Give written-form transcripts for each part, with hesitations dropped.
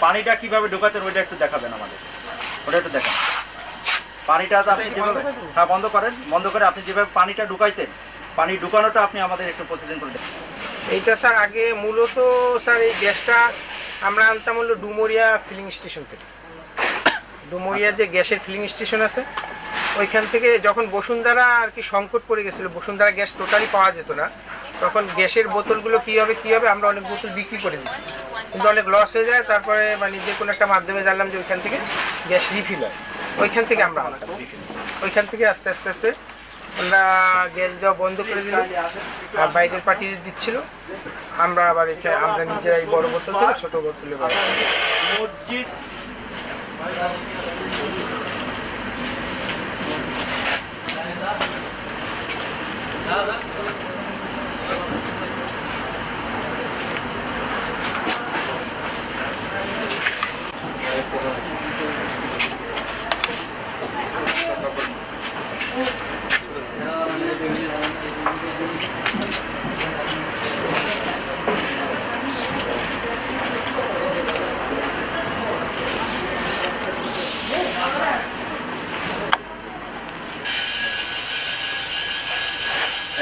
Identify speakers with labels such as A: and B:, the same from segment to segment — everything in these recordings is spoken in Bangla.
A: পানিটা কিভাবে ঢোকাতেন ওইটা একটু দেখাবেন আমাদের, ওটা একটু দেখান। পানিটা আপনি যেভাবে, হ্যাঁ বন্ধ করেন, বন্ধ করে আপনি যেভাবে পানিটা ঢুকাইতেন, পানি ঢুকানোটা আপনি আমাদের একটু প্রসিজন করে দেন।
B: এইটা স্যার আগে মূলত স্যার এই গ্যাসটা আমরা আনতাম হলো ডুমুরিয়া ফিলিং স্টেশন থেকে। ডুমুরিয়া যে গ্যাসের ফিলিং স্টেশন আছে ওইখান থেকে যখন বসুন্ধরা আর কি সংকট পড়ে গেছিলো, বসুন্ধরা গ্যাস টোটালি পাওয়া যেত না, তখন গ্যাসের বোতলগুলো কী হবে আমরা অনেক বোতল বিক্রি করে দিচ্ছি, কিন্তু অনেক লস হয়ে যায়। তারপরে মানে যে কোনো একটা মাধ্যমে জানলাম যে ওইখান থেকে গ্যাস রিফিল হয়, ওইখান থেকে আমরা আনতাম রিফিল। ওইখান থেকে আস্তে আস্তে আমরা গ্যাস দেওয়া বন্ধ করে দিলাম, আর বাইরের পার্টি দিচ্ছিল, আমরা আবার এখানে আমরা নিজেরাই বড় বোতল থেকে ছোটো বোতলে মসজিদ।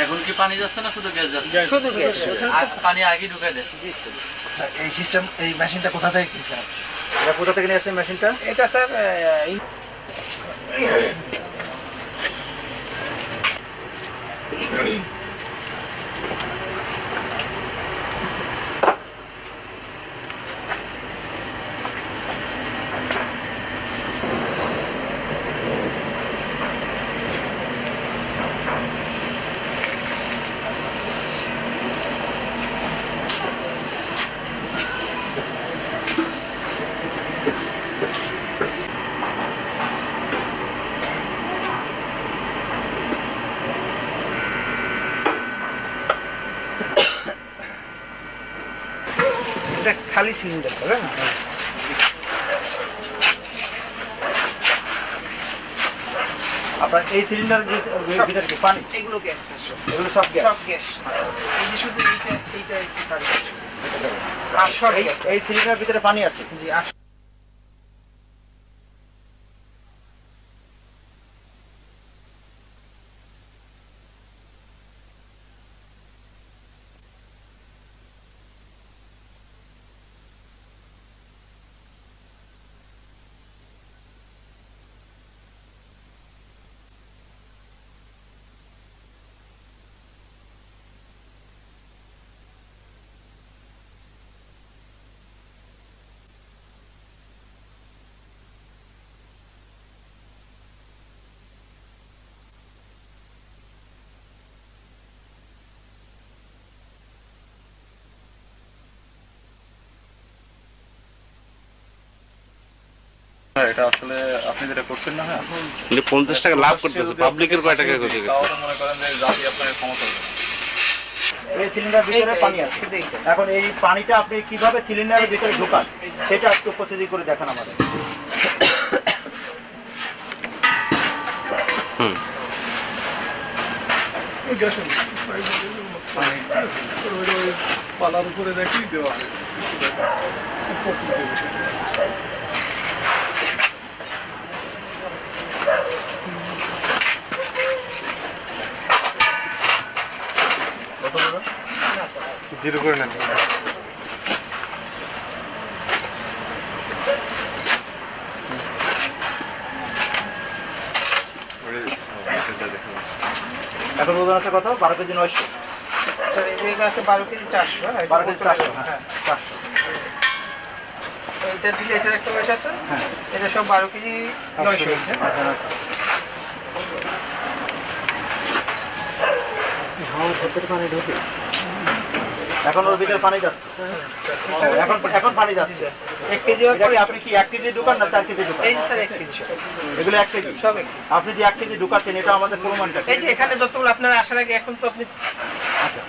C: এখন কি পানি যাচ্ছে না শুধু গ্যাস যাচ্ছে?
B: শুধু গ্যাস,
C: পানি আগে ঢুকাই দেয়।
D: আচ্ছা, এই সিস্টেম, এই মেশিনটা কোথা থেকে কিনছেন?
A: এটা কোথা থেকে নিয়ে আসছেন মেশিনটা?
B: এটা স্যার খালি সিলিন্ডার স্যার।
A: আপনার এই সিলিন্ডার ভিতরে কি পানি?
B: এগুলো গ্যাস,
A: এগুলো সব গ্যাস?
B: সব গ্যাস। এই যে শুধু এইটা একটু পানি আছে। আর সব গ্যাস।
A: এই সিলিন্ডারের ভিতরে পানি আছে?
B: জি।
E: এটা আসলে আপনি যেটা করছেন না, হ্যাঁ
F: 50 টাকা লাভ করতেছে, পাবলিকের কয় টাকা করতে গেছে?
E: তাহলে মনে করেন যে জাতি আপনাকে ক্ষমতা দেবে।
A: এই সিলিন্ডার ভিতরে পানি আছে। এখন এই পানিটা আপনি কিভাবে সিলিন্ডারের ভিতরে ঢোকান সেটা একটু প্রসিজন করে দেখান আমাদের।
E: পালার উপরে রেখেই দেওয়া হয়।
F: জিরো করে নেন।
A: এখন ওজন আছে কত? 12 কেজি 900।
B: স্যার এই আছে 12 কেজি 400।
A: 12 কেজি 400। হ্যাঁ 400।
B: এইটা দিলে এটা একটা ওয়েট আছে।
A: হ্যাঁ
B: এটা সব 12 কেজি 900 হয়েছে।
A: আচ্ছা
D: হাওয়ার ভেতরে পানি ঢোকে?
A: এখন ওর ভিতরে পানি যাচ্ছে। এখন পানি যাচ্ছে।
B: 1 কেজি
A: আপনি কি 1 কেজি ঢুকান না 4 কেজি ঢুকান?
B: এই স্যার 1 কেজি সব।
A: এগুলো 1 কেজি
B: সব 1 কেজি।
A: আপনি যে 1 কেজি ঢুকাচ্ছেন এটা আমাদের প্রমাণটা?
B: এই যে এখানে যতগুলো আপনারা আসার আগে এখন তো আপনি
A: আচ্ছা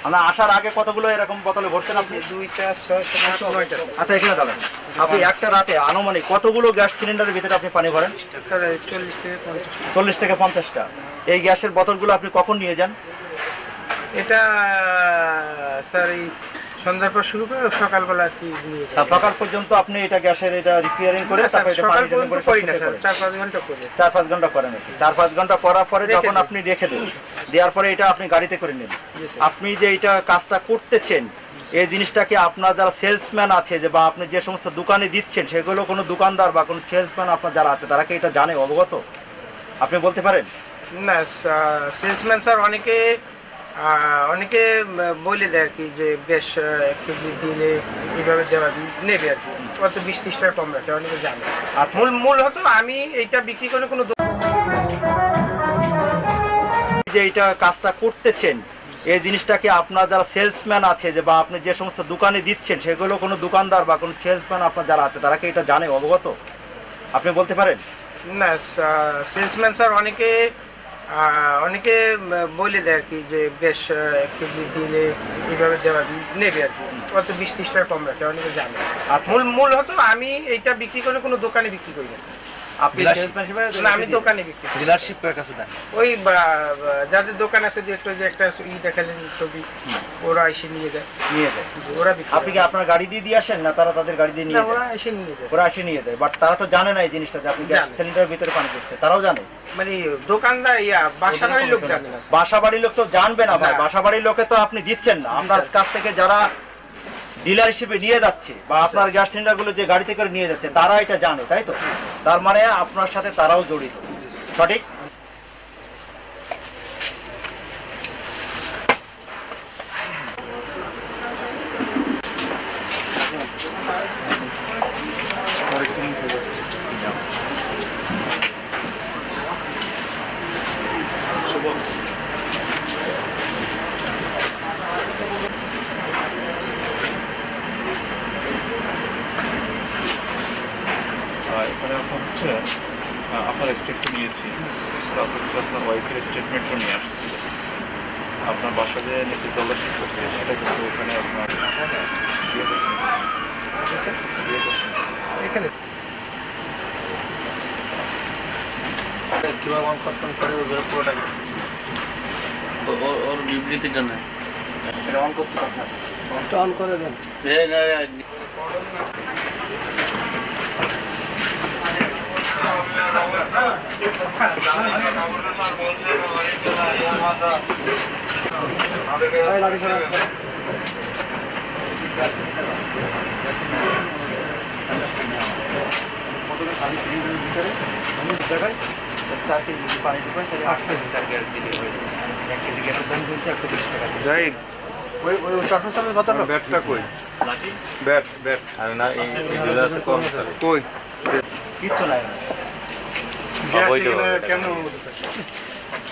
A: আমরা আসার আগে কতগুলো এরকম বোতলে ভরতেন আপনি?
B: 2 4 6 7 8 9টা।
A: আচ্ছা এখানে দাঁড়ান, আপনি একটা রাতে আনুমানিক কতগুলো গ্যাস সিলিন্ডারের ভিতরে আপনি পানি ভরেন? 40 থেকে 50টা। এই গ্যাসের বোতলগুলো আপনি কখন নিয়ে যান?
B: এটা স্যার এই সন্ধ্যার পর শুরু করে সকালবেলা আর কি নিয়ে যাই।
A: সকাল পর্যন্ত আপনি এটা গ্যাসের এটা রিপেয়ারিং করে
B: না, স্যার,
A: তারপরে এটা
B: সকাল
A: পানি ঢেলে
B: পর্যন্ত
A: করে
B: করি না
A: সবকিছু
B: স্যার,
A: করেন।
B: 4-5 ঘন্টা করি।
A: 4-5 ঘন্টা করেন আর কি। 4-5 ঘন্টা করার পরে
B: রেখে
A: যখন
B: দিই।
A: আপনি রেখে দেন, দেওয়ার পরে এটা আপনি গাড়িতে করে নেন।
B: জি, স্যার।
A: আপনি যে এটা কাজটা করতেছেন এই জিনিসটাকে আপনার যারা সেলসম্যান আছে যে বা আপনি যে সমস্ত দোকানে দিচ্ছেন সেগুলো কোনো দোকানদার বা কোনো সেলসম্যান আপনার যারা আছে তারা কি এটা জানে, অবগত? আপনি বলতে পারেন?
B: না, সেলসম্যান স্যার অনেকে বলে দেয় আর কি যে গ্যাস 1 কেজি দিলে এইভাবে দেওয়া নেবে আর কি, কত 20-30 টাকা কম রাখে, অনেকে জানে।
A: আচ্ছা।
B: মূলত আমি এইটা বিক্রি করে কোনো
A: যে এটা কাজটা করতেছেন এই জিনিসটাকে আপনার যারা সেলসম্যান আছে যে বা আপনি যে সমস্ত দোকানে দিচ্ছেন সেগুলো কোনো দোকানদার বা কোনো সেলসম্যান আপনার যারা আছে তারা কি এটা জানে, অবগত? আপনি বলতে পারেন?
B: না, সেলসম্যান স্যার অনেকে বলে দেয় আর কি যে গ্যাস 1 কেজি দিলে এইভাবে দেওয়া নেবে আর কি, কত 20-30 টাকা কম রাখে, অনেকে জানে।
A: আচ্ছা।
B: মূলত আমি এইটা বিক্রি করে কোনো দোকানে বিক্রি করি না স্যার।
A: আপনি সেলসম্যান হিসেবে
B: না, আমি দোকানে বিক্রি করি।
D: ডিলারশিপ কার কাছে দেন?
B: ওই যাদের দোকান আছে যে একটা দেখালেন ছবি, ওরা এসে নিয়ে যায়,
A: নিয়ে যায়।
B: ওরা বিক্রি
A: আপনি কি আপনার গাড়ি দিয়ে আসেন না তারা তাদের গাড়ি দিয়ে
B: করে।
A: নিয়ে
B: না,
A: যায়?
B: ওরা এসে নিয়ে যায়।
A: ওরা এসে নিয়ে যায়, বাট তারা তো জানে না এই জিনিসটা যে আপনি গ্যাস
B: জানে।
A: সিলিন্ডারের ভিতরে পানি দিচ্ছে, তারাও জানে।
B: মানে দোকানদার বাসা বাড়ির লোক জানে না স্যার।
A: বাসা বাড়ির লোক তো জানবে না ভাই,
B: না।
A: বাসা বাড়ির লোকে তো আপনি দিচ্ছেন না, আপনার
B: স্যার।
A: কাছ থেকে যারা ডিলার হিসেবে নিয়ে যাচ্ছে বা আপনার গ্যাস সিলিন্ডারগুলো যে গাড়িতে করে নিয়ে যাচ্ছে তারা এটা জানে, তাই তো? তার মানে আপনার সাথে তারাও জড়িত, সঠিক?
E: এখানে এখন হচ্ছে আপনার স্টেটমেন্ট নিয়েছি, প্লাস হচ্ছে আপনার ওয়াইফের স্টেটমেন্টও নিয়ে আসছি। আপনার বাসা যে নিচে তল্লাশি করছে সেটা কিন্তু ওখানে আপনার বিয়ে করছেন। বিয়ে করছেন।
B: এখানে
D: কিভাবে অন করে ওগুলো পুরোটা
C: ওর বিবৃতিটা নাই।
A: এটা অন করতে পারছেন?
D: অন করে দেন।
A: প্রথমে খালি সিলিন্ডারের ভিতরে আমি জায়গায় 4 কেজি পানি ঢুকাই তাহলে 8 কেজি তার গ্যাস দিলে হয়ে যাবে। 1 কেজি গ্যাসের দাম বলছে 120 টাকা দিয়ে।
F: যাই
A: ওই চারশো সালের কথাটা
F: ব্যাটটা কই? ব্যাট ব্যাট আরে না এই জেলাতে কম কই?
A: কিচ্ছু নাই।
F: কেন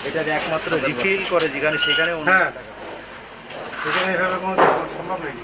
A: এটা একমাত্র রিফিল করে যেখানে সেখানে
F: হ্যাঁ এখানে এভাবে কোনো সম্ভব নাকি?